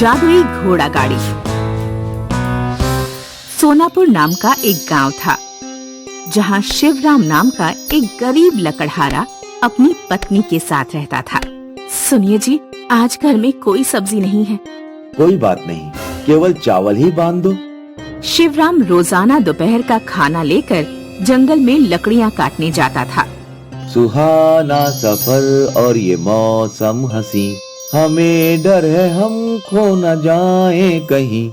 जादुई घोड़ा गाड़ी। सोनापुर नाम का एक गांव था, जहां शिवराम नाम का एक गरीब लकड़हारा अपनी पत्नी के साथ रहता था। सुनिए जी, आज घर में कोई सब्जी नहीं है। कोई बात नहीं, केवल चावल ही बांध दो। शिवराम रोजाना दोपहर का खाना लेकर जंगल में लकड़ियां काटने जाता था। सुहाना सफर और ये मौसम हंसी, हमें डर है हम खो न जाए कहीं।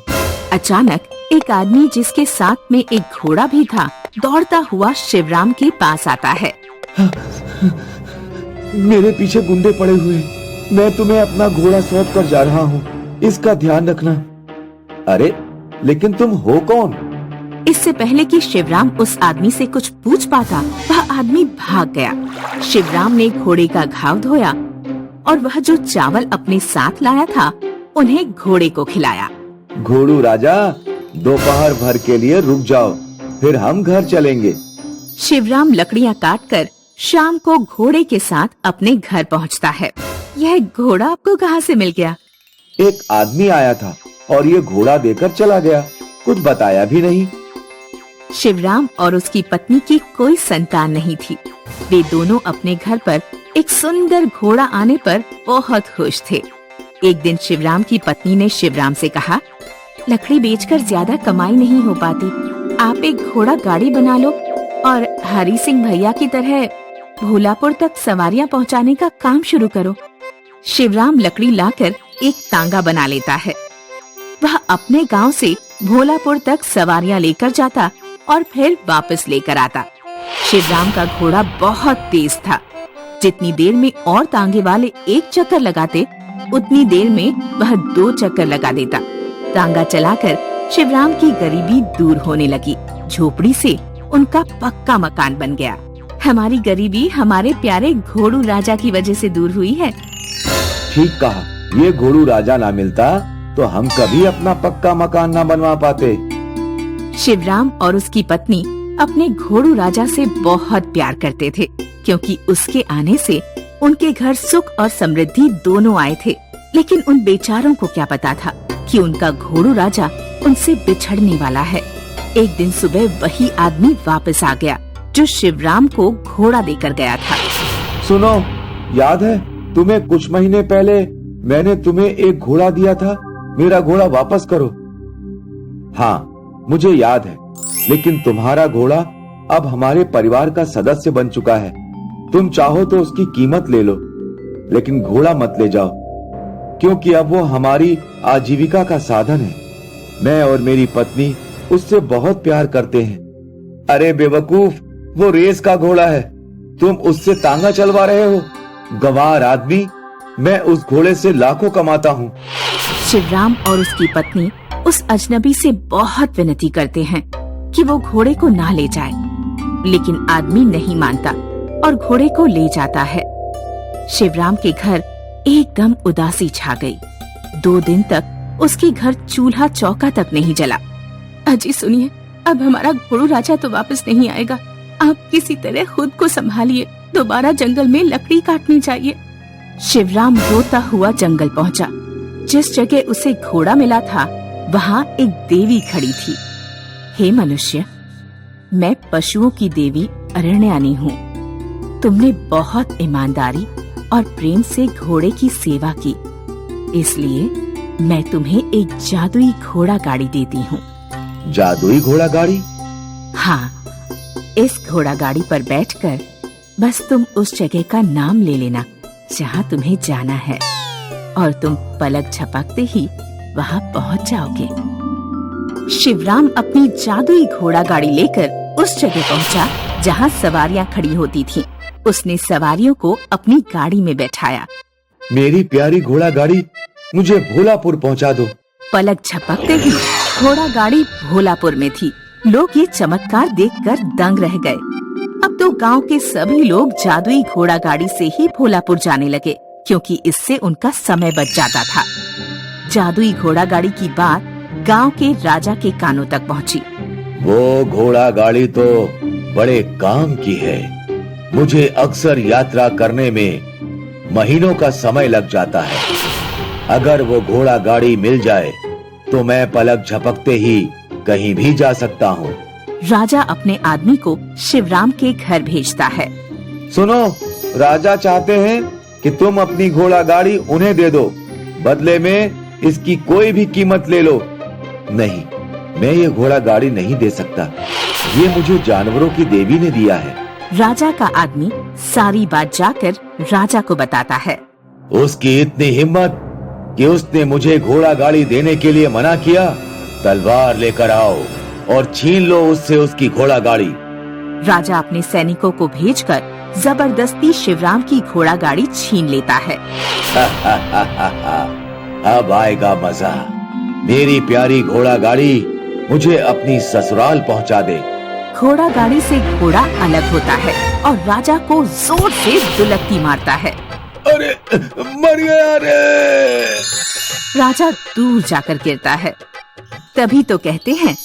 अचानक एक आदमी जिसके साथ में एक घोड़ा भी था, दौड़ता हुआ शिवराम के पास आता है। मेरे पीछे गुंडे पड़े हुए, मैं तुम्हें अपना घोड़ा सौंप कर जा रहा हूँ, इसका ध्यान रखना। अरे लेकिन तुम हो कौन? इससे पहले कि शिवराम उस आदमी से कुछ पूछ पाता, वह आदमी भाग गया। शिवराम ने घोड़े का घाव धोया और वह जो चावल अपने साथ लाया था उन्हें घोड़े को खिलाया। घोड़ू राजा, दोपहर भर के लिए रुक जाओ, फिर हम घर चलेंगे। शिवराम लकड़ियां काटकर शाम को घोड़े के साथ अपने घर पहुंचता है। यह घोड़ा आपको कहाँ से मिल गया? एक आदमी आया था और ये घोड़ा देकर चला गया, कुछ बताया भी नहीं। शिवराम और उसकी पत्नी की कोई संतान नहीं थी। वे दोनों अपने घर पर एक सुंदर घोड़ा आने पर बहुत खुश थे। एक दिन शिवराम की पत्नी ने शिवराम से कहा, लकड़ी बेचकर ज्यादा कमाई नहीं हो पाती, आप एक घोड़ा गाड़ी बना लो और हरी सिंह भैया की तरह भोलापुर तक सवारियां पहुंचाने का काम शुरू करो। शिवराम लकड़ी लाकर एक तांगा बना लेता है। वह अपने गांव से भोलापुर तक सवारियां लेकर जाता और फिर वापस लेकर आता। शिवराम का घोड़ा बहुत तेज था। जितनी देर में और तांगे वाले एक चक्कर लगाते, उतनी देर में वह 2 चक्कर लगा देता। तांगा चलाकर शिवराम की गरीबी दूर होने लगी। झोपड़ी से उनका पक्का मकान बन गया। हमारी गरीबी हमारे प्यारे घोड़ू राजा की वजह से दूर हुई है। ठीक कहा, ये घोड़ू राजा ना मिलता तो हम कभी अपना पक्का मकान ना बनवा पाते। शिवराम और उसकी पत्नी अपने घोड़ू राजा से बहुत प्यार करते थे, क्योंकि उसके आने से उनके घर सुख और समृद्धि दोनों आए थे। लेकिन उन बेचारों को क्या पता था कि उनका घोड़ू राजा उनसे बिछड़ने वाला है। एक दिन सुबह वही आदमी वापस आ गया जो शिवराम को घोड़ा देकर गया था। सुनो, याद है तुम्हें कुछ महीने पहले मैंने तुम्हें एक घोड़ा दिया था, मेरा घोड़ा वापस करो। हाँ, मुझे याद है, लेकिन तुम्हारा घोड़ा अब हमारे परिवार का सदस्य बन चुका है। तुम चाहो तो उसकी कीमत ले लो, लेकिन घोड़ा मत ले जाओ, क्योंकि अब वो हमारी आजीविका का साधन है। मैं और मेरी पत्नी उससे बहुत प्यार करते हैं। अरे बेवकूफ, वो रेस का घोड़ा है, तुम उससे तांगा चलवा रहे हो। गंवार आदमी, मैं उस घोड़े से लाखों कमाता हूँ। शिवराम और उसकी पत्नी उस अजनबी से बहुत विनती करते हैं कि वो घोड़े को ना ले जाए, लेकिन आदमी नहीं मानता और घोड़े को ले जाता है। शिवराम के घर एकदम उदासी छा गई। 2 दिन तक उसके घर चूल्हा चौका तक नहीं जला। अजी सुनिए, अब हमारा घोड़ू राजा तो वापस नहीं आएगा। आप किसी तरह खुद को संभालिए, दोबारा जंगल में लकड़ी काटनी चाहिए। शिवराम रोता हुआ जंगल पहुंचा। जिस जगह उसे घोड़ा मिला था, वहाँ एक देवी खड़ी थी। हे मनुष्य, मैं पशुओं की देवी अरण्यानी हूँ। तुमने बहुत ईमानदारी और प्रेम से घोड़े की सेवा की, इसलिए मैं तुम्हें एक जादुई घोड़ा गाड़ी देती हूँ। जादुई घोड़ा गाड़ी? हाँ, इस घोड़ा गाड़ी पर बैठकर बस तुम उस जगह का नाम ले लेना जहाँ तुम्हें जाना है, और तुम पलक झपकते ही वहाँ पहुँच जाओगे। शिवराम अपनी जादुई घोड़ा गाड़ी लेकर उस जगह पहुँचा जहाँ सवारियां खड़ी होती थीं। उसने सवारियों को अपनी गाड़ी में बैठाया। मेरी प्यारी घोड़ा गाड़ी, मुझे भोलापुर पहुँचा दो। पलक झपकते ही घोड़ा गाड़ी भोलापुर में थी। लोग ये चमत्कार देखकर दंग रह गए। अब तो गांव के सभी लोग जादुई घोड़ा गाड़ी से ही भोलापुर जाने लगे, क्योंकि इससे उनका समय बच जाता था। जादुई घोड़ा गाड़ी की बात गांव के राजा के कानों तक पहुंची। वो घोड़ा गाड़ी तो बड़े काम की है, मुझे अक्सर यात्रा करने में महीनों का समय लग जाता है। अगर वो घोड़ा गाड़ी मिल जाए तो मैं पलक झपकते ही कहीं भी जा सकता हूँ। राजा अपने आदमी को शिवराम के घर भेजता है। सुनो, राजा चाहते हैं कि तुम अपनी घोड़ा गाड़ी उन्हें दे दो, बदले में इसकी कोई भी कीमत ले लो। नहीं, मैं ये घोड़ा गाड़ी नहीं दे सकता, ये मुझे जानवरों की देवी ने दिया है। राजा का आदमी सारी बात जाकर राजा को बताता है। उसकी इतनी हिम्मत कि उसने मुझे घोड़ा गाड़ी देने के लिए मना किया। तलवार लेकर आओ और छीन लो उससे उसकी घोड़ा गाड़ी। राजा अपने सैनिकों को भेजकर जबरदस्ती शिवराम की घोड़ा गाड़ी छीन लेता है। अब आएगा मजा। मेरी प्यारी घोड़ा गाड़ी मुझे अपनी ससुराल पहुंचा दे। घोड़ा गाड़ी से घोड़ा अलग होता है और राजा को जोर से दुलत्ती मारता है। अरे मर गया रे! राजा दूर जाकर गिरता है। तभी तो कहते हैं,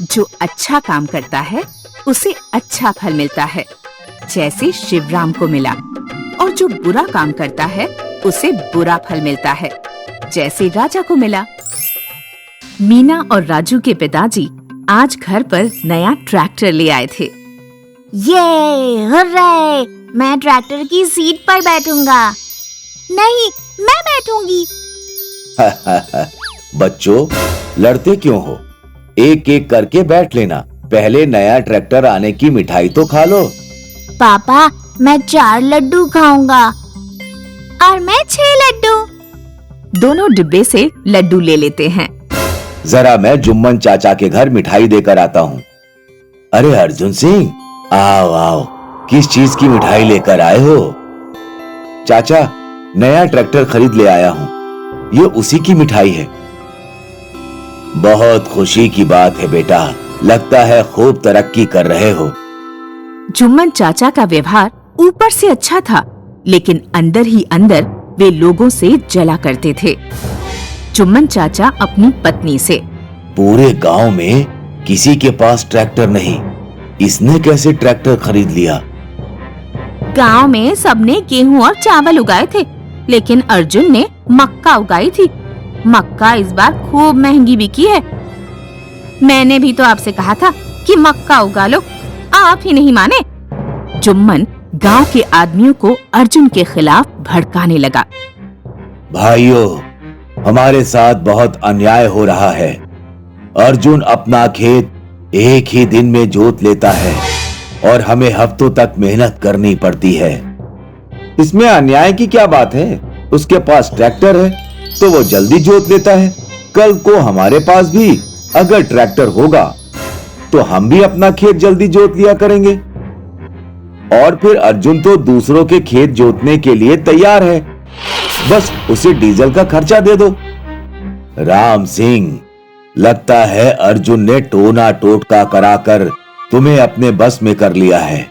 जो अच्छा काम करता है उसे अच्छा फल मिलता है, जैसे शिवराम को मिला, और जो बुरा काम करता है उसे बुरा फल मिलता है, जैसे राजा को मिला। मीना और राजू के पिताजी आज घर पर नया ट्रैक्टर ले आए थे। ये हुर्रे! मैं ट्रैक्टर की सीट पर बैठूंगा। नहीं, मैं बैठूंगी। बच्चों, लड़ते क्यों हो? एक एक करके बैठ लेना। पहले नया ट्रैक्टर आने की मिठाई तो खा लो। पापा, मैं 4 लड्डू खाऊंगा। और मैं 6 लड्डू। दोनों डिब्बे से लड्डू ले लेते हैं। जरा मैं जुम्मन चाचा के घर मिठाई देकर आता हूँ। अरे अर्जुन सिंह, आओ आओ, किस चीज की मिठाई लेकर आए हो? चाचा, नया ट्रैक्टर खरीद ले आया हूँ, ये उसी की मिठाई है। बहुत खुशी की बात है बेटा, लगता है खूब तरक्की कर रहे हो। जुम्मन चाचा का व्यवहार ऊपर से अच्छा था, लेकिन अंदर ही अंदर वे लोगों से जला करते थे। जुम्मन चाचा अपनी पत्नी से, पूरे गांव में किसी के पास ट्रैक्टर नहीं, इसने कैसे ट्रैक्टर खरीद लिया? गांव में सबने गेहूं और चावल उगाए थे, लेकिन अर्जुन ने मक्का उगाई थी। मक्का इस बार खूब महंगी बिकी है। मैंने भी तो आपसे कहा था कि मक्का उगा लो, आप ही नहीं माने। जुम्मन गांव के आदमियों को अर्जुन के खिलाफ भड़काने लगा। भाइयों, हमारे साथ बहुत अन्याय हो रहा है। अर्जुन अपना खेत एक ही दिन में जोत लेता है और हमें हफ्तों तक मेहनत करनी पड़ती है। इसमें अन्याय की क्या बात है? उसके पास ट्रैक्टर है तो वो जल्दी जोत लेता है। कल को हमारे पास भी अगर ट्रैक्टर होगा तो हम भी अपना खेत जल्दी जोत लिया करेंगे। और फिर अर्जुन तो दूसरों के खेत जोतने के लिए तैयार है, बस उसे डीजल का खर्चा दे दो। राम सिंह, लगता है अर्जुन ने टोना टोटका कराकर तुम्हें अपने बस में कर लिया है।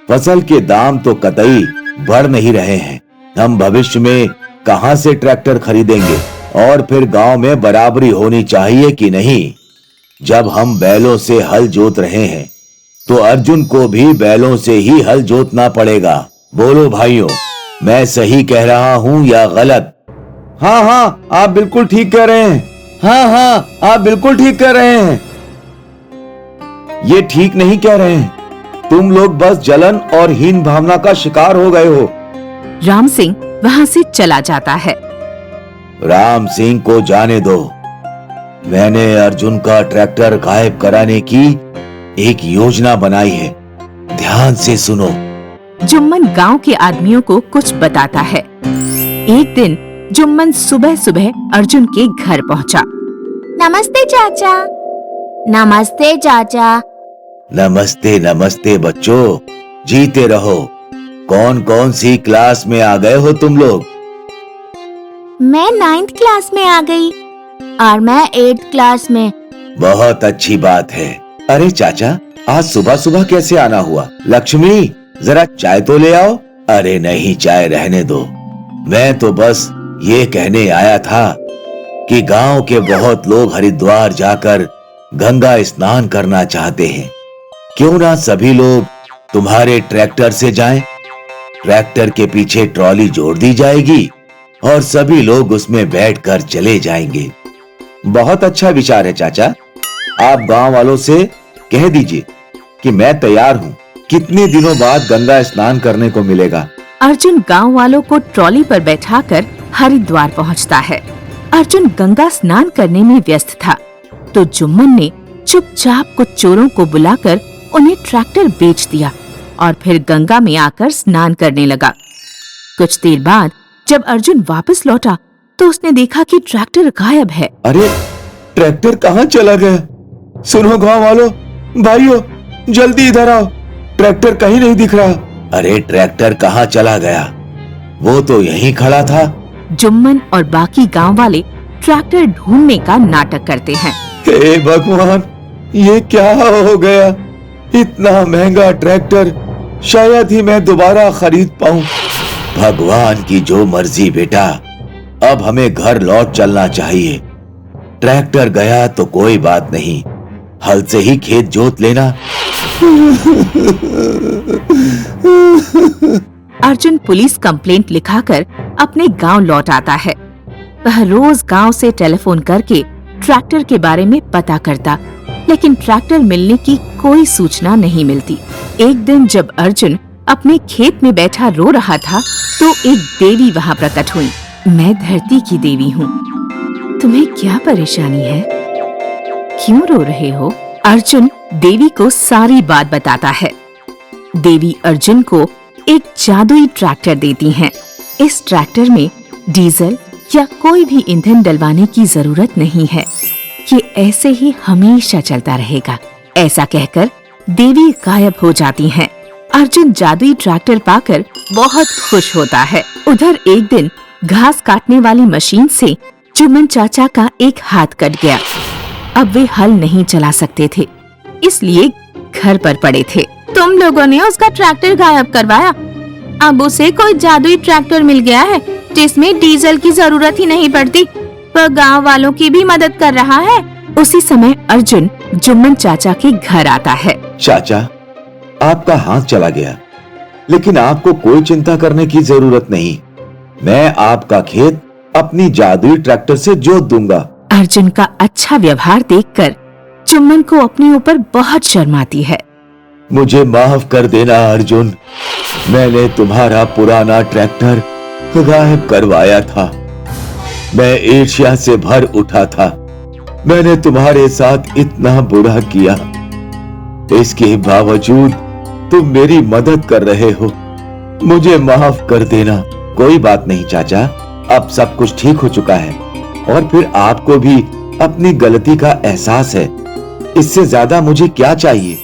फसल के दाम तो कतई बढ़ नहीं रहे हैं। हम भविष्य में कहां से ट्रैक्टर खरीदेंगे? और फिर गांव में बराबरी होनी चाहिए कि नहीं? जब हम बैलों से हल जोत रहे हैं तो अर्जुन को भी बैलों से ही हल जोतना पड़ेगा। बोलो भाइयों, मैं सही कह रहा हूं या गलत? हाँ हाँ, आप बिल्कुल ठीक कह रहे हैं। हाँ हाँ, आप बिल्कुल ठीक कह रहे हैं। ये ठीक नहीं कह रहे हैं। तुम लोग बस जलन और हीन भावना का शिकार हो गए हो। राम सिंह वहां से चला जाता है। राम सिंह को जाने दो। मैंने अर्जुन का ट्रैक्टर गायब कराने की एक योजना बनाई है, ध्यान से सुनो। जुम्मन गांव के आदमियों को कुछ बताता है। एक दिन जुम्मन सुबह सुबह अर्जुन के घर पहुंचा। नमस्ते चाचा। नमस्ते चाचा। नमस्ते नमस्ते बच्चों, जीते रहो। कौन कौन सी क्लास में आ गए हो तुम लोग? मैं 9th क्लास में आ गई और मैं 8th क्लास में। बहुत अच्छी बात है। अरे चाचा, आज सुबह सुबह कैसे आना हुआ? लक्ष्मी, जरा चाय तो ले आओ। अरे नहीं, चाय रहने दो। मैं तो बस ये कहने आया था कि गांव के बहुत लोग हरिद्वार जाकर गंगा स्नान करना चाहते हैं। क्यों ना सभी लोग तुम्हारे ट्रैक्टर से जाएं? ट्रैक्टर के पीछे ट्रॉली जोड़ दी जाएगी और सभी लोग उसमें बैठकर चले जाएंगे। बहुत अच्छा विचार है चाचा। आप गांव वालों से कह दीजिए कि मैं तैयार हूँ। कितने दिनों बाद गंगा स्नान करने को मिलेगा। अर्जुन गांव वालों को ट्रॉली पर बैठाकर हरिद्वार पहुंचता है। अर्जुन गंगा स्नान करने में व्यस्त था तो जुम्मन ने चुपचाप कुछ चोरों को बुलाकर उन्हें ट्रैक्टर बेच दिया और फिर गंगा में आकर स्नान करने लगा। कुछ देर बाद जब अर्जुन वापस लौटा तो उसने देखा कि ट्रैक्टर गायब है। अरे ट्रैक्टर कहाँ चला गया? सुनो गांव वालों, भाइयों, जल्दी इधर आओ, ट्रैक्टर कहीं नहीं दिख रहा। अरे ट्रैक्टर कहाँ चला गया? वो तो यहीं खड़ा था। जुम्मन और बाकी गांव वाले ट्रैक्टर ढूंढने का नाटक करते हैं। हे भगवान, ये क्या हो गया? इतना महंगा ट्रैक्टर शायद ही मैं दोबारा खरीद पाऊं। भगवान की जो मर्जी बेटा, अब हमें घर लौट चलना चाहिए। ट्रैक्टर गया तो कोई बात नहीं, हल से ही खेत जोत लेना। अर्जुन पुलिस कंप्लेंट लिखाकर अपने गांव लौट आता है। वह रोज गांव से टेलीफोन करके ट्रैक्टर के बारे में पता करता, लेकिन ट्रैक्टर मिलने की कोई सूचना नहीं मिलती। एक दिन जब अर्जुन अपने खेत में बैठा रो रहा था तो एक देवी वहां प्रकट हुई। मैं धरती की देवी हूँ, तुम्हें क्या परेशानी है? क्यों रो रहे हो? अर्जुन देवी को सारी बात बताता है। देवी अर्जुन को एक जादुई ट्रैक्टर देती हैं। इस ट्रैक्टर में डीजल या कोई भी ईंधन डलवाने की जरूरत नहीं है, ये ऐसे ही हमेशा चलता रहेगा। ऐसा कहकर देवी गायब हो जाती हैं। अर्जुन जादुई ट्रैक्टर पाकर बहुत खुश होता है। उधर एक दिन घास काटने वाली मशीन से जुम्मन चाचा का एक हाथ कट गया। अब वे हल नहीं चला सकते थे, इसलिए घर पर पड़े थे। तुम लोगों ने उसका ट्रैक्टर गायब करवाया। अब उसे कोई जादुई ट्रैक्टर मिल गया है जिसमें डीजल की जरूरत ही नहीं पड़ती। वह गांव वालों की भी मदद कर रहा है। उसी समय अर्जुन जुम्मन चाचा के घर आता है। चाचा, आपका हाथ चला गया, लेकिन आपको कोई चिंता करने की जरूरत नहीं। मैं आपका खेत अपनी जादुई ट्रैक्टर से जोत दूंगा। अर्जुन का अच्छा व्यवहार देखकर जुम्मन को अपने ऊपर बहुत शर्म आती है। मुझे माफ कर देना अर्जुन, मैंने तुम्हारा पुराना ट्रैक्टर गायब करवाया था। मैं ईर्ष्या से भर उठा था। मैंने तुम्हारे साथ इतना बुरा किया, इसके बावजूद तुम मेरी मदद कर रहे हो। मुझे माफ कर देना। कोई बात नहीं चाचा, अब सब कुछ ठीक हो चुका है और फिर आपको भी अपनी गलती का एहसास है। इससे ज्यादा मुझे क्या चाहिए?